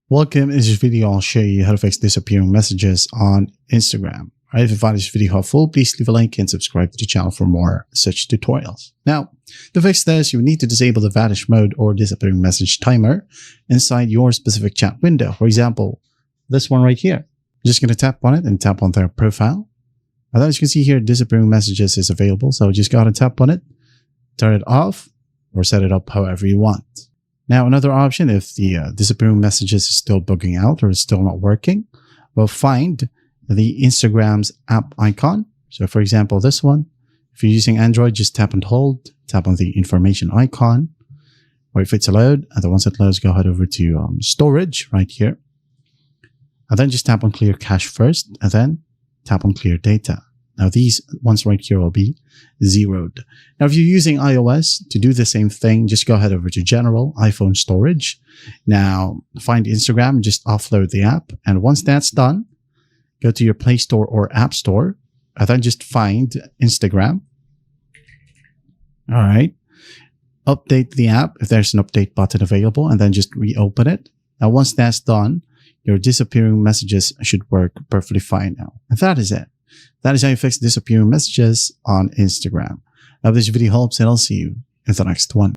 Welcome. In this video, I'll show you how to fix disappearing messages on Instagram. All right, if you find this video helpful, please leave a like and subscribe to the channel for more such tutorials. Now, to fix this, you need to disable the vanish mode or disappearing message timer inside your specific chat window. For example, this one right here. You're just going to tap on it and tap on their profile. And then as you can see here, disappearing messages is available. So just go ahead and tap on it, turn it off, or set it up however you want. Now, another option, if the disappearing messages is still bugging out or is still not working, we'll find the Instagram's app icon. So for example, this one, if you're using Android, just tap and hold, tap on the information icon, wait for it to load. And then once it loads, go ahead over to storage right here. And then just tap on clear cache first, and then tap on clear data. Now these ones right here will be zeroed. Now if you're using iOS, to do the same thing, just go ahead over to General, iPhone Storage. Now find Instagram, just offload the app. And once that's done, go to your Play Store or App Store, and then just find Instagram. All right. Update the app if there's an update button available, and then just reopen it. Now once that's done, your disappearing messages should work perfectly fine now. And that is it. That is how you fix disappearing messages on Instagram. I hope this video helps, and I'll see you in the next one.